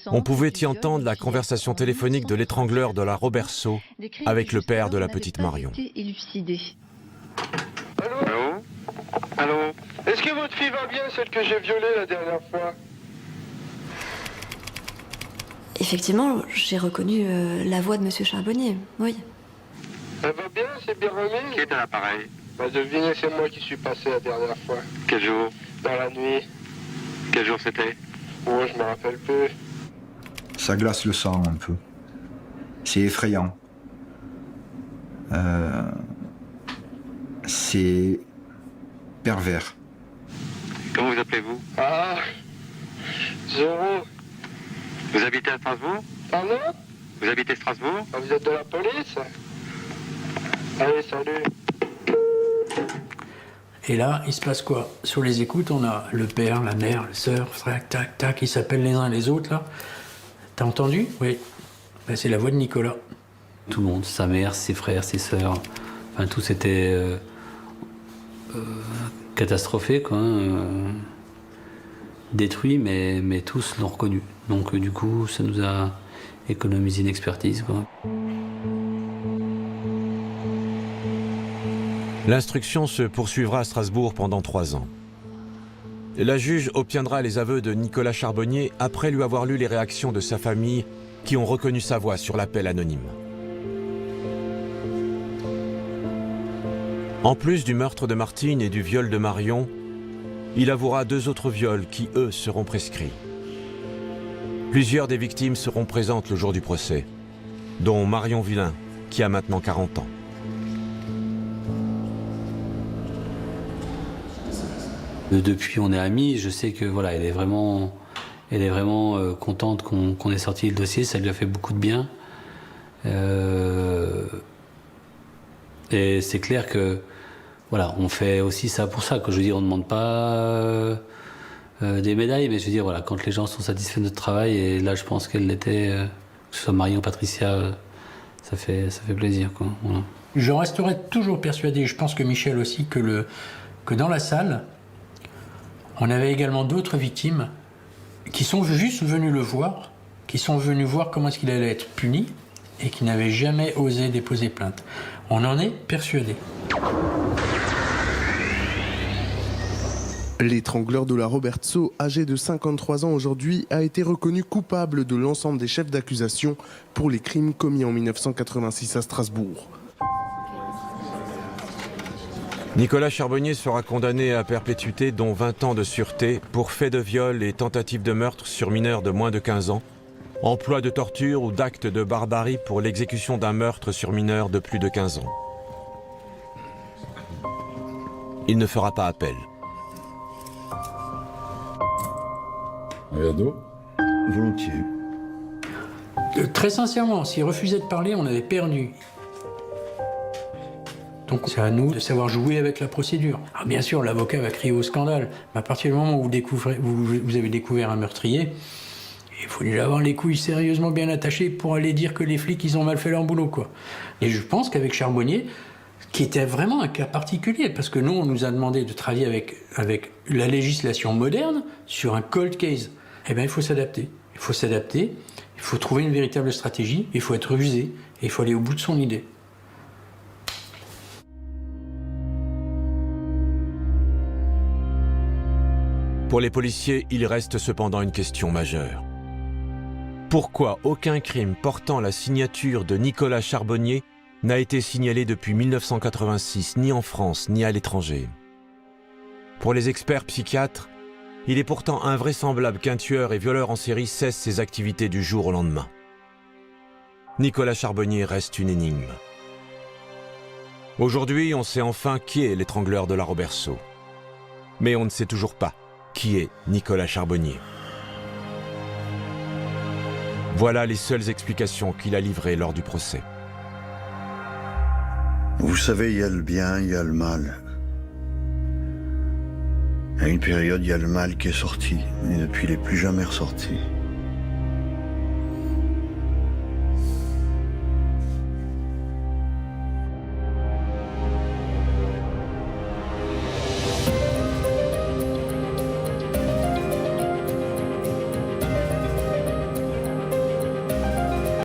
On pouvait y entendre la conversation téléphonique de l'étrangleur de la Robertsau avec le père de la petite Marion. Allô? Allô? Est-ce que votre fille va bien, celle que j'ai violée la dernière fois? Effectivement, j'ai reconnu la voix de Monsieur Charbonnier, oui. Elle va bien, c'est bien remis? Qui est à l'appareil? Bah devinez, c'est moi qui suis passé la dernière fois. Quel jour? Dans la nuit. Quel jour c'était? Oh, je me rappelle plus. Ça glace le sang un peu. C'est effrayant. C'est pervers. Comment vous appelez-vous? Ah, Zoro. Vous habitez à Strasbourg? Pardon? Vous habitez Strasbourg? Ah, vous êtes de la police? Allez, salut. Et là, il se passe quoi? Sur les écoutes, on a le père, la mère, le sœur, tac, tac, tac, ils s'appellent les uns les autres, là. T'as entendu? Oui. Ben, c'est la voix de Nicolas. Tout le monde, sa mère, ses frères, ses sœurs, enfin, tout s'était catastrophé, quoi. Détruit, mais tous l'ont reconnu. Donc, du coup, ça nous a économisé une expertise, quoi. L'instruction se poursuivra à Strasbourg pendant 3 ans. La juge obtiendra les aveux de Nicolas Charbonnier après lui avoir lu les réactions de sa famille qui ont reconnu sa voix sur l'appel anonyme. En plus du meurtre de Martine et du viol de Marion, il avouera 2 autres viols qui, eux, seront prescrits. Plusieurs des victimes seront présentes le jour du procès, dont Marion Villain, qui a maintenant 40 ans. Depuis, on est amis. Je sais que voilà, elle est vraiment contente qu'on ait sorti le dossier. Ça lui a fait beaucoup de bien. Et c'est clair que voilà, on fait aussi ça pour ça. Que je veux dire, on ne demande pas des médailles, mais je veux dire voilà, quand les gens sont satisfaits de notre travail, et là, je pense qu'elle l'était, que ce soit Marion, Patricia, ça fait plaisir, quoi. Voilà. Je resterai toujours persuadé, je pense que Michel aussi, que dans la salle, on avait également d'autres victimes qui sont juste venues le voir, qui sont venues voir comment est-ce qu'il allait être puni et qui n'avaient jamais osé déposer plainte. On en est persuadé. L'étrangleur de la Robertsau, âgé de 53 ans aujourd'hui, a été reconnu coupable de l'ensemble des chefs d'accusation pour les crimes commis en 1986 à Strasbourg. Nicolas Charbonnier sera condamné à perpétuité, dont 20 ans de sûreté, pour fait de viol et tentative de meurtre sur mineurs de moins de 15 ans, emploi de torture ou d'actes de barbarie pour l'exécution d'un meurtre sur mineur de plus de 15 ans. Il ne fera pas appel. Un verre d'eau ? Volontiers. Très sincèrement, s'il refusait de parler, on avait perdu. Donc c'est à nous de savoir jouer avec la procédure. Alors bien sûr, l'avocat va crier au scandale, mais à partir du moment où vous avez découvert un meurtrier, il faut déjà avoir les couilles sérieusement bien attachées pour aller dire que les flics, ils ont mal fait leur boulot, quoi. Et je pense qu'avec Charbonnier, qui était vraiment un cas particulier, parce que nous, on nous a demandé de travailler avec la législation moderne sur un cold case. Eh bien, il faut s'adapter. Il faut s'adapter, il faut trouver une véritable stratégie, il faut être rusé, et il faut aller au bout de son idée. Pour les policiers, il reste cependant une question majeure. Pourquoi aucun crime portant la signature de Nicolas Charbonnier n'a été signalé depuis 1986, ni en France, ni à l'étranger? Pour les experts psychiatres, il est pourtant invraisemblable qu'un tueur et violeur en série cesse ses activités du jour au lendemain. Nicolas Charbonnier reste une énigme. Aujourd'hui, on sait enfin qui est l'étrangleur de la Roberceau. Mais on ne sait toujours pas qui est Nicolas Charbonnier. Voilà les seules explications qu'il a livrées lors du procès. Vous savez, il y a le bien, il y a le mal. À une période, il y a le mal qui est sorti, et depuis, il n'est plus jamais ressorti.